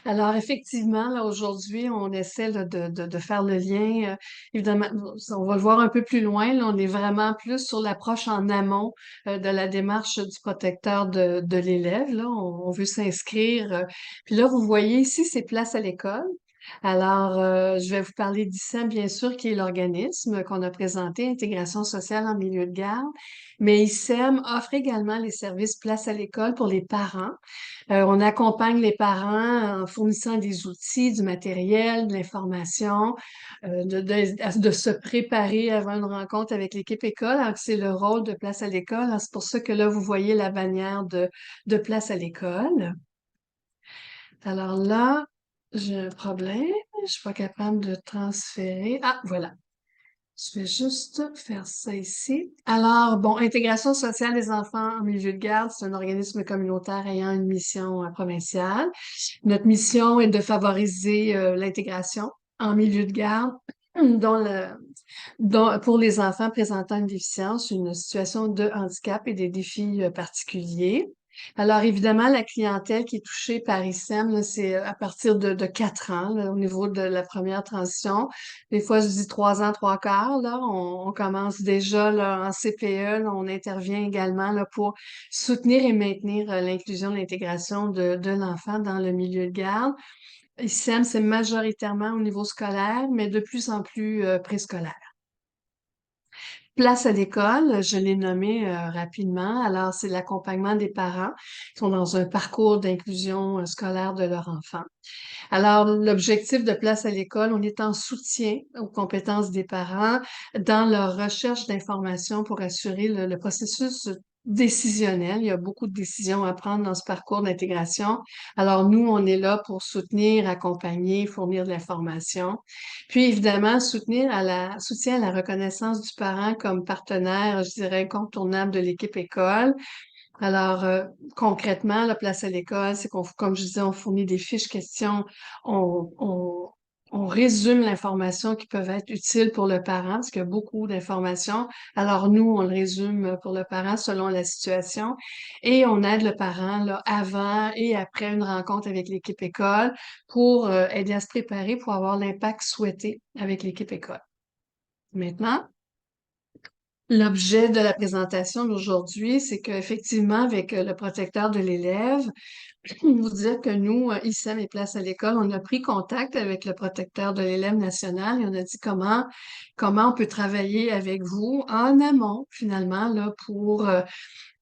Alors effectivement, là, aujourd'hui, on essaie là, de faire le lien. Évidemment, on va le voir un peu plus loin. Là, on est vraiment plus sur l'approche en amont de la démarche du protecteur de l'élève. Là, on veut s'inscrire. Puis là, vous voyez ici, c'est Place à l'école. Alors, je vais vous parler d'ICEM, bien sûr, qui est l'organisme qu'on a présenté, Intégration sociale en milieu de garde. Mais ICEM offre également les services Place à l'école pour les parents. On accompagne les parents en fournissant des outils, du matériel, de l'information, de se préparer avant une rencontre avec l'équipe école. Alors, c'est le rôle de Place à l'école. Alors, c'est pour ça que là, vous voyez la bannière de Place à l'école. Alors là, j'ai un problème. Je suis pas capable de transférer. Ah, voilà. Je vais juste faire ça ici. Alors, bon, Intégration sociale des enfants en milieu de garde, c'est un organisme communautaire ayant une mission provinciale. Notre mission est de favoriser l'intégration en milieu de garde, dont pour les enfants présentant une déficience, une situation de handicap et des défis particuliers. Alors, évidemment, la clientèle qui est touchée par ICEM, là, c'est à partir de 4 ans, là, au niveau de la première transition. Des fois, je dis 3 ans, 3 quarts, là. On commence déjà là, en CPE, là, on intervient également là, pour soutenir et maintenir l'inclusion, l'intégration de l'enfant dans le milieu de garde. ICEM, c'est majoritairement au niveau scolaire, mais de plus en plus préscolaire. Place à l'école, je l'ai nommé rapidement. Alors, c'est l'accompagnement des parents qui sont dans un parcours d'inclusion scolaire de leur enfant. Alors, l'objectif de Place à l'école, on est en soutien aux compétences des parents dans leur recherche d'informations pour assurer le processus décisionnel. Il y a beaucoup de décisions à prendre dans ce parcours d'intégration. Alors, nous, on est là pour soutenir, accompagner, fournir de l'information. Puis, évidemment, soutien à la reconnaissance du parent comme partenaire, je dirais, incontournable de l'équipe école. Alors, concrètement, la Place à l'école, c'est qu'on, comme je disais, on fournit des fiches questions, on, on, on résume l'information qui peuvent être utiles pour le parent, parce qu'il y a beaucoup d'informations. Alors, nous, on le résume pour le parent selon la situation et on aide le parent là, avant et après une rencontre avec l'équipe école pour aider à se préparer pour avoir l'impact souhaité avec l'équipe école. Maintenant, l'objet de la présentation d'aujourd'hui, c'est qu'effectivement, avec le protecteur de l'élève, vous dire que nous, ICEM et Place à l'école, on a pris contact avec le protecteur de l'élève national et on a dit comment on peut travailler avec vous en amont, finalement, là, pour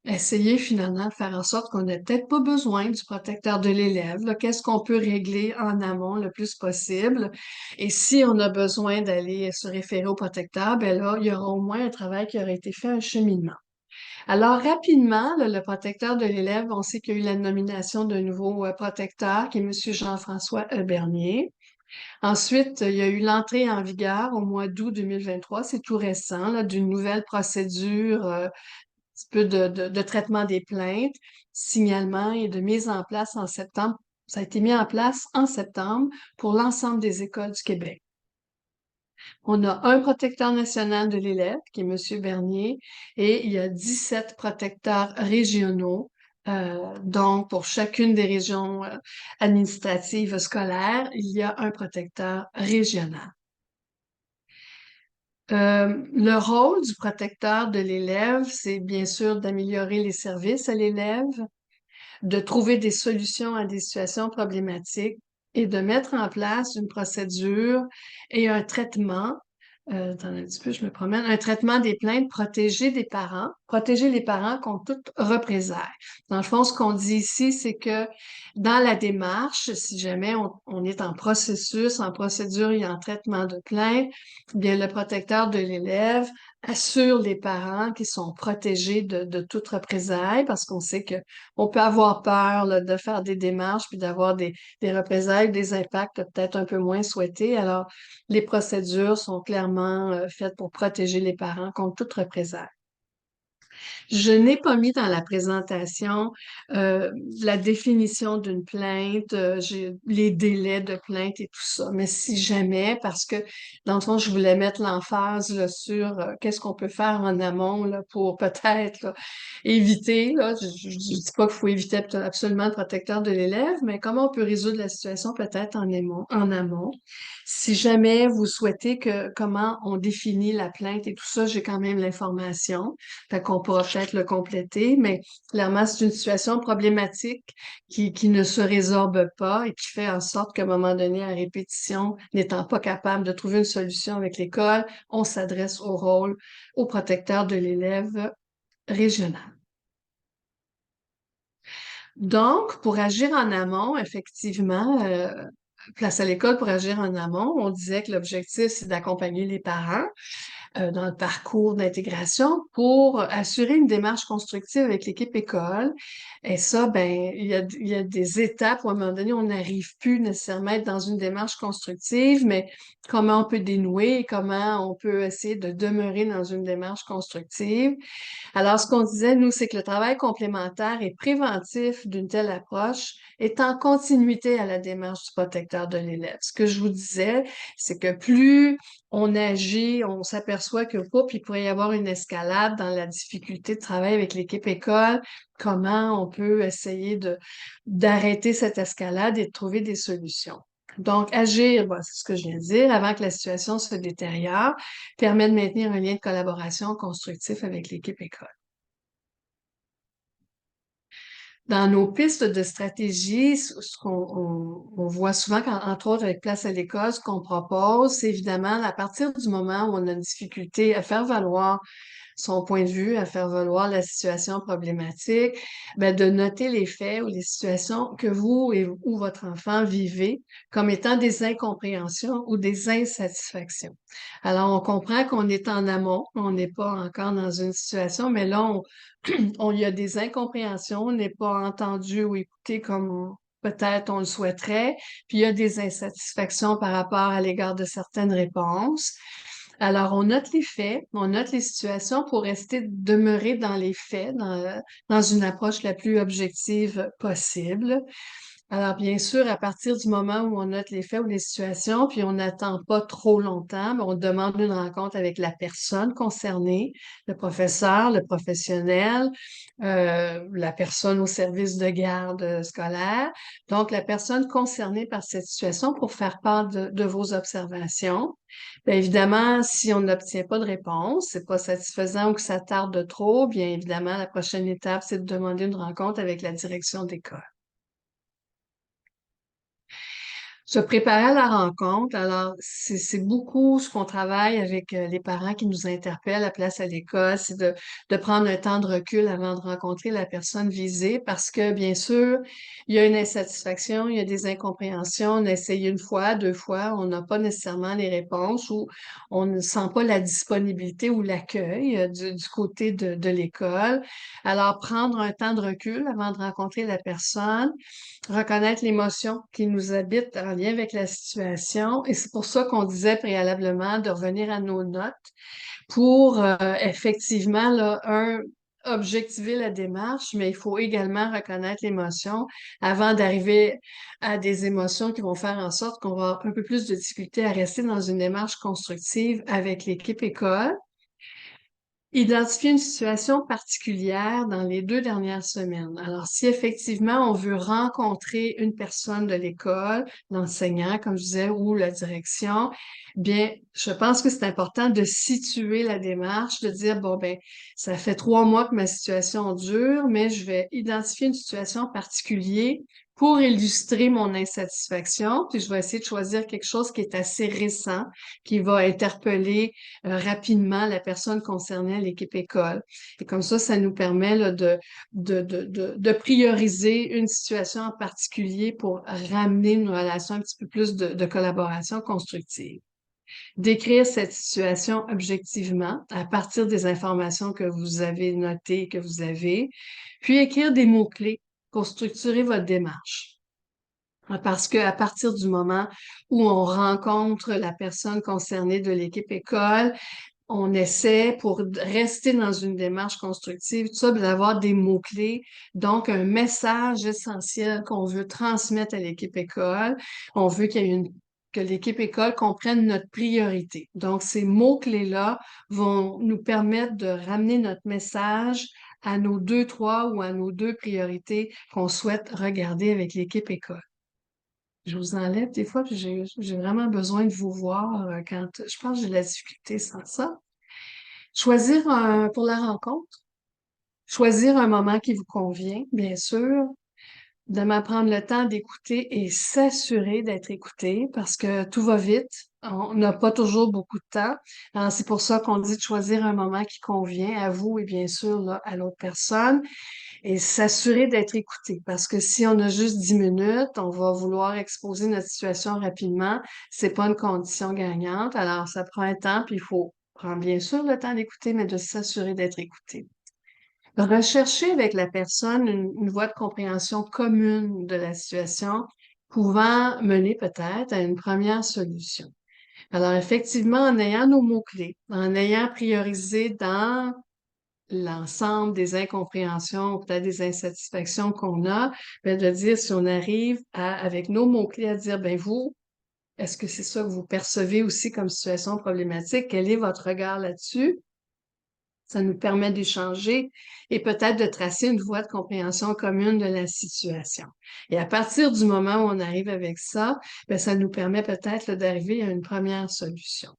essayer finalement de faire en sorte qu'on n'ait peut-être pas besoin du protecteur de l'élève. Là. Qu'est-ce qu'on peut régler en amont le plus possible? Et si on a besoin d'aller se référer au protecteur, ben là, il y aura au moins un travail qui aura été fait, un cheminement. Alors, rapidement, là, le protecteur de l'élève, on sait qu'il y a eu la nomination d'un nouveau protecteur, qui est M. Jean-François Bernier. Ensuite, il y a eu l'entrée en vigueur au mois d'août 2023, c'est tout récent, là, d'une nouvelle procédure petit peu de traitement des plaintes, signalement et de mise en place en septembre. Ça a été mis en place en septembre pour l'ensemble des écoles du Québec. On a un protecteur national de l'élève, qui est M. Bernier, et il y a 17 protecteurs régionaux. Donc, pour chacune des régions administratives scolaires, il y a un protecteur régional. Le rôle du protecteur de l'élève, c'est bien sûr d'améliorer les services à l'élève, de trouver des solutions à des situations problématiques et de mettre en place une procédure et un traitement. Attends un petit peu, je me promène. Un traitement des plaintes, protéger les parents contre toute représailles. Dans le fond, ce qu'on dit ici, c'est que dans la démarche, si jamais on est en processus, en procédure et en traitement de plainte, bien le protecteur de l'élève assure les parents qui sont protégés de toute représailles parce qu'on sait que on peut avoir peur là, de faire des démarches puis d'avoir des représailles, des impacts peut-être un peu moins souhaités. Alors, les procédures sont clairement faites pour protéger les parents contre toute représailles. Je n'ai pas mis dans la présentation la définition d'une plainte, j'ai les délais de plainte et tout ça. Mais si jamais, parce que dans le fond, je voulais mettre l'emphase là, sur qu'est-ce qu'on peut faire en amont là, pour peut-être là, éviter, là, je dis pas qu'il faut éviter absolument le protecteur de l'élève, mais comment on peut résoudre la situation peut-être en amont. Si jamais vous souhaitez que comment on définit la plainte et tout ça, j'ai quand même l'information. Fait qu'on pourra peut-être le compléter, mais clairement, c'est une situation problématique qui ne se résorbe pas et qui fait en sorte qu'à un moment donné, à répétition, n'étant pas capable de trouver une solution avec l'école, on s'adresse au protecteur de l'élève régional. Donc, pour agir en amont, effectivement, Place à l'école pour agir en amont, on disait que l'objectif, c'est d'accompagner les parents dans le parcours d'intégration pour assurer une démarche constructive avec l'équipe école. Et ça, ben, il y a des étapes où à un moment donné, on n'arrive plus nécessairement à être dans une démarche constructive, mais comment on peut dénouer, comment on peut essayer de demeurer dans une démarche constructive. Alors, ce qu'on disait, nous, c'est que le travail complémentaire et préventif d'une telle approche est en continuité à la démarche du protecteur de l'élève. Ce que je vous disais, c'est que plus on agit, on s'aperçoit que il pourrait y avoir une escalade dans la difficulté de travail avec l'équipe école, comment on peut essayer d'arrêter cette escalade et de trouver des solutions. Donc, agir, bon, c'est ce que je viens de dire, avant que la situation se détériore, permet de maintenir un lien de collaboration constructif avec l'équipe école. Dans nos pistes de stratégie, ce on voit souvent, entre autres avec Place à l'école, ce qu'on propose, c'est évidemment à partir du moment où on a une difficulté à faire valoir son point de vue, à faire valoir la situation problématique, ben, de noter les faits ou les situations que vous ou votre enfant vivez comme étant des incompréhensions ou des insatisfactions. Alors, on comprend qu'on est en amont, on n'est pas encore dans une situation, mais là, il y a des incompréhensions, on n'est pas entendu ou écouté comme peut-être on le souhaiterait, puis il y a des insatisfactions par rapport à l'égard de certaines réponses. Alors, on note les faits, on note les situations pour rester demeurer dans les faits, dans une approche la plus objective possible. Alors, bien sûr, à partir du moment où on note les faits ou les situations, puis on n'attend pas trop longtemps, mais on demande une rencontre avec la personne concernée, le professeur, le professionnel, la personne au service de garde scolaire. Donc, la personne concernée par cette situation pour faire part de vos observations. Bien évidemment, si on n'obtient pas de réponse, c'est pas satisfaisant ou que ça tarde trop, bien évidemment, la prochaine étape, c'est de demander une rencontre avec la direction d'école. Se préparer à la rencontre, alors c'est beaucoup ce qu'on travaille avec les parents qui nous interpellent à Place à l'école, c'est de prendre un temps de recul avant de rencontrer la personne visée parce que, bien sûr, il y a une insatisfaction, il y a des incompréhensions, on a essayé une fois, deux fois, on n'a pas nécessairement les réponses ou on ne sent pas la disponibilité ou l'accueil du côté de l'école. Alors, prendre un temps de recul avant de rencontrer la personne, reconnaître l'émotion qui nous habite en lien avec la situation. Et c'est pour ça qu'on disait préalablement de revenir à nos notes pour effectivement, là, objectiver la démarche, mais il faut également reconnaître l'émotion avant d'arriver à des émotions qui vont faire en sorte qu'on va avoir un peu plus de difficulté à rester dans une démarche constructive avec l'équipe école. Identifier une situation particulière dans les 2 dernières semaines. Alors, si effectivement on veut rencontrer une personne de l'école, l'enseignant, comme je disais, ou la direction, bien, je pense que c'est important de situer la démarche, de dire, bon, ben, ça fait 3 mois que ma situation dure, mais je vais identifier une situation particulière pour illustrer mon insatisfaction, puis je vais essayer de choisir quelque chose qui est assez récent, qui va interpeller rapidement la personne concernée à l'équipe école. Et comme ça nous permet là, de prioriser une situation en particulier pour ramener une relation un petit peu plus de collaboration constructive. Décrire cette situation objectivement à partir des informations que vous avez notées, que vous avez, puis écrire des mots-clés pour structurer votre démarche. Parce qu'à partir du moment où on rencontre la personne concernée de l'équipe école, on essaie, pour rester dans une démarche constructive, tout ça, d'avoir des mots-clés, donc un message essentiel qu'on veut transmettre à l'équipe école. On veut que l'équipe école comprenne notre priorité. Donc, ces mots-clés-là vont nous permettre de ramener notre message à nos deux, trois ou à nos deux priorités qu'on souhaite regarder avec l'équipe école. Je vous enlève des fois, puis j'ai vraiment besoin de vous voir quand je pense que j'ai de la difficulté sans ça. Pour la rencontre, choisir un moment qui vous convient, bien sûr, de m'apprendre le temps d'écouter et s'assurer d'être écouté parce que tout va vite. On n'a pas toujours beaucoup de temps. Alors, c'est pour ça qu'on dit de choisir un moment qui convient à vous et bien sûr là, à l'autre personne et s'assurer d'être écouté parce que si on a juste 10 minutes, on va vouloir exposer notre situation rapidement. C'est pas une condition gagnante. Alors, ça prend un temps puis il faut prendre bien sûr le temps d'écouter, mais de s'assurer d'être écouté. Rechercher avec la personne une voie de compréhension commune de la situation, pouvant mener peut-être à une première solution. Alors, effectivement, en ayant nos mots-clés, en ayant priorisé dans l'ensemble des incompréhensions, peut-être des insatisfactions qu'on a, ben, de dire si on arrive avec nos mots-clés à dire, ben vous, est-ce que c'est ça que vous percevez aussi comme situation problématique? Quel est votre regard là-dessus? Ça nous permet d'échanger et peut-être de tracer une voie de compréhension commune de la situation. Et à partir du moment où on arrive avec ça, bien, ça nous permet peut-être là, d'arriver à une première solution.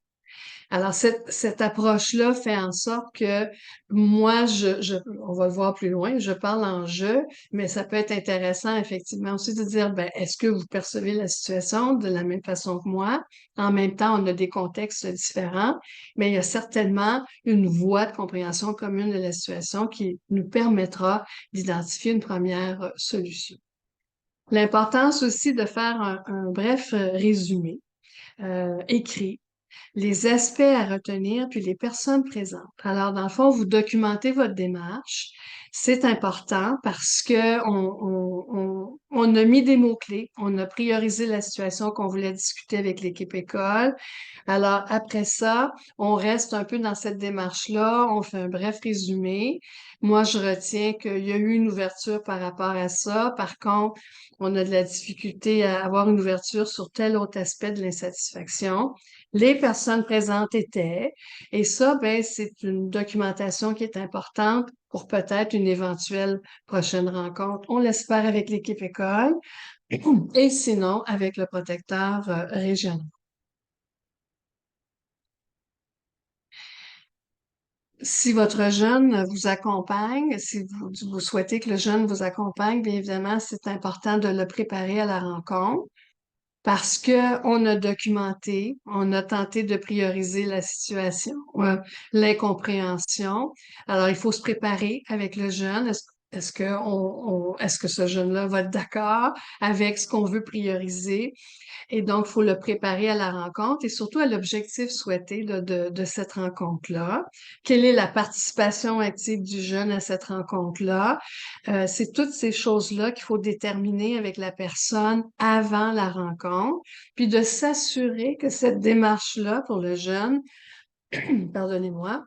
Alors, cette approche-là fait en sorte que moi, on va le voir plus loin, je parle en jeu, mais ça peut être intéressant effectivement aussi de dire, ben, est-ce que vous percevez la situation de la même façon que moi? En même temps, on a des contextes différents, mais il y a certainement une voie de compréhension commune de la situation qui nous permettra d'identifier une première solution. L'importance aussi de faire un bref résumé écrit les aspects à retenir, puis les personnes présentes. Alors, dans le fond, vous documentez votre démarche. C'est important parce que on a mis des mots-clés, on a priorisé la situation qu'on voulait discuter avec l'équipe école. Alors, après ça, on reste un peu dans cette démarche-là, on fait un bref résumé. Moi, je retiens qu'il y a eu une ouverture par rapport à ça. Par contre, on a de la difficulté à avoir une ouverture sur tel autre aspect de l'insatisfaction. Les personnes présentes étaient, et ça, ben, c'est une documentation qui est importante pour peut-être une éventuelle prochaine rencontre. On l'espère avec l'équipe école et sinon avec le protecteur régional. Si votre jeune vous accompagne, si vous souhaitez que le jeune vous accompagne, bien évidemment, c'est important de le préparer à la rencontre. Parce que on a documenté, on a tenté de prioriser la situation, l'incompréhension. Alors, il faut se préparer avec le jeune. Est-ce que ce jeune-là va être d'accord avec ce qu'on veut prioriser? Et donc, il faut le préparer à la rencontre et surtout à l'objectif souhaité de cette rencontre-là. Quelle est la participation active du jeune à cette rencontre-là? C'est toutes ces choses-là qu'il faut déterminer avec la personne avant la rencontre, puis de s'assurer que cette démarche-là pour le jeune, pardonnez-moi,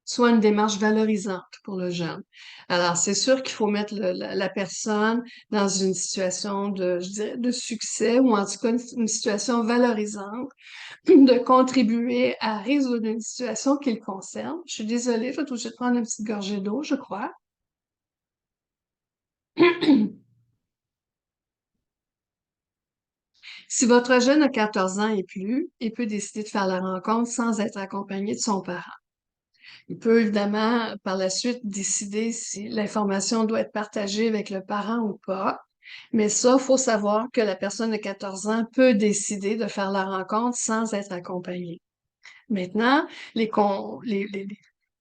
soit une démarche valorisante pour le jeune. Alors, c'est sûr qu'il faut mettre la personne dans une situation je dirais, de succès ou en tout cas une situation valorisante, de contribuer à résoudre une situation qui le concerne. Je suis désolée, je vais être obligée de prendre une petite gorgée d'eau, je crois. Si votre jeune a 14 ans et plus, il peut décider de faire la rencontre sans être accompagné de son parent. Il peut évidemment, par la suite, décider si l'information doit être partagée avec le parent ou pas. Mais ça, il faut savoir que la personne de 14 ans peut décider de faire la rencontre sans être accompagnée. Maintenant,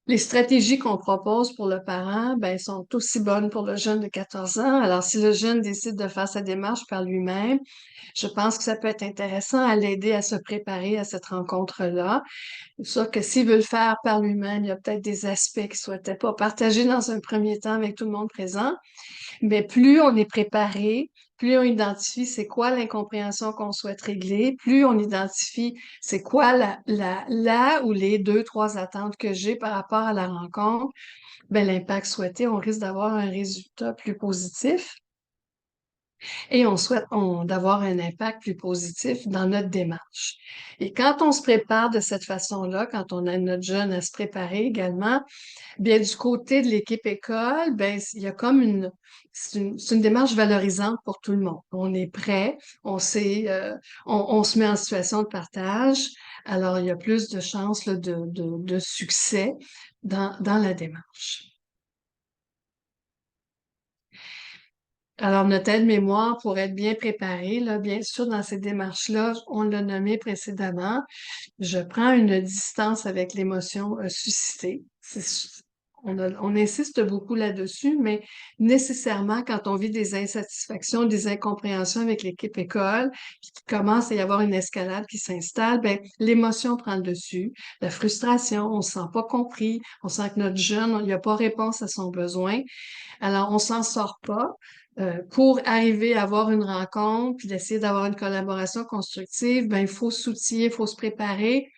les stratégies qu'on propose pour le parent, ben, sont aussi bonnes pour le jeune de 14 ans. Alors, si le jeune décide de faire sa démarche par lui-même, je pense que ça peut être intéressant à l'aider à se préparer à cette rencontre-là. C'est sûr que s'il veut le faire par lui-même, il y a peut-être des aspects qu'il ne souhaitait pas partager dans un premier temps avec tout le monde présent. Mais plus on est préparé, plus on identifie c'est quoi l'incompréhension qu'on souhaite régler, plus on identifie c'est quoi la ou les deux, trois attentes que j'ai par rapport à la rencontre, ben l'impact souhaité, on risque d'avoir un résultat plus positif et on souhaite d'avoir un impact plus positif dans notre démarche. Et quand on se prépare de cette façon-là, quand on aide notre jeune à se préparer également, bien, du côté de l'équipe école, ben, il y a comme c'est une démarche valorisante pour tout le monde. On est prêt, on sait, on se met en situation de partage. Alors, il y a plus de chances là, de succès dans la démarche. Alors, notre aide-mémoire, pour être bien préparé, là, bien sûr, dans ces démarches-là, on l'a nommé précédemment, je prends une distance avec l'émotion suscitée. On insiste beaucoup là-dessus, mais nécessairement, quand on vit des insatisfactions, des incompréhensions avec l'équipe école, puis qu'il commence à y avoir une escalade qui s'installe, ben, l'émotion prend le dessus, la frustration, on se sent pas compris, on sent que notre jeune, il n'y a pas réponse à son besoin. Alors, on s'en sort pas. Pour arriver à avoir une rencontre, puis d'essayer d'avoir une collaboration constructive, ben, il faut s'outiller, il faut se préparer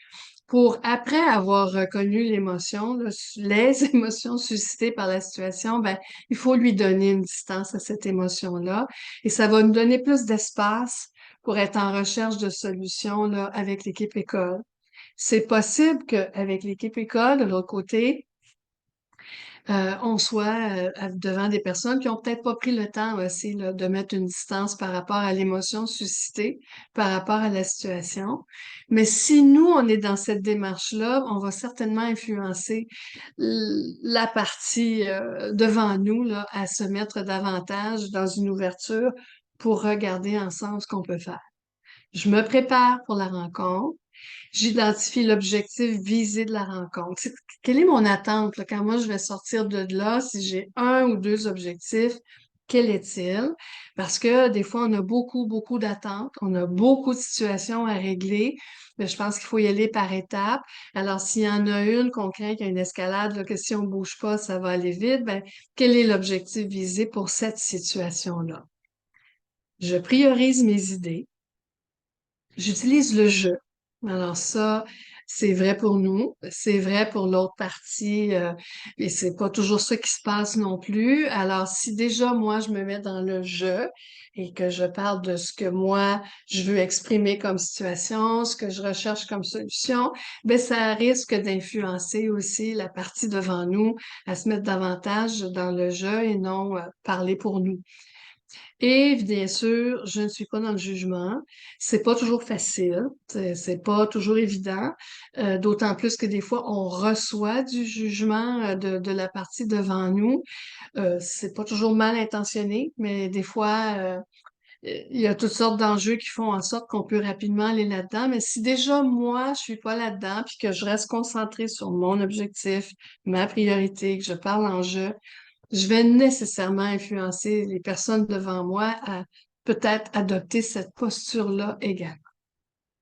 pour, après avoir reconnu l'émotion, là, les émotions suscitées par la situation, ben, il faut lui donner une distance à cette émotion-là et ça va nous donner plus d'espace pour être en recherche de solutions, là, avec l'équipe école. C'est possible qu'avec l'équipe école, de l'autre côté, on soit devant des personnes qui ont peut-être pas pris le temps aussi là, de mettre une distance par rapport à l'émotion suscitée, par rapport à la situation. Mais si nous, on est dans cette démarche-là, on va certainement influencer la partie devant nous là, à se mettre davantage dans une ouverture pour regarder ensemble ce qu'on peut faire. Je me prépare pour la rencontre. J'identifie l'objectif visé de la rencontre. Quelle est mon attente là, quand moi je vais sortir de là, si j'ai un ou deux objectifs, quel est-il? Parce que des fois, on a beaucoup, beaucoup d'attentes, on a beaucoup de situations à régler, mais je pense qu'il faut y aller par étapes. Alors, s'il y en a une qu'on craint qu'il y a une escalade, là, que si on bouge pas, ça va aller vite, ben, quel est l'objectif visé pour cette situation-là? Je priorise mes idées. J'utilise le je. Alors ça, c'est vrai pour nous, c'est vrai pour l'autre partie, et c'est pas toujours ça qui se passe non plus. Alors si déjà moi je me mets dans le je et que je parle de ce que moi je veux exprimer comme situation, ce que je recherche comme solution, ben ça risque d'influencer aussi la partie devant nous à se mettre davantage dans le je et non parler pour nous. Et bien sûr, je ne suis pas dans le jugement. C'est pas toujours facile, c'est pas toujours évident, d'autant plus que des fois on reçoit du jugement de la partie devant nous. C'est pas toujours mal intentionné, mais des fois il y a toutes sortes d'enjeux qui font en sorte qu'on peut rapidement aller là-dedans. Mais si déjà moi je suis pas là-dedans, puis que je reste concentrée sur mon objectif, ma priorité, que je parle en jeu, je vais nécessairement influencer les personnes devant moi à peut-être adopter cette posture-là également.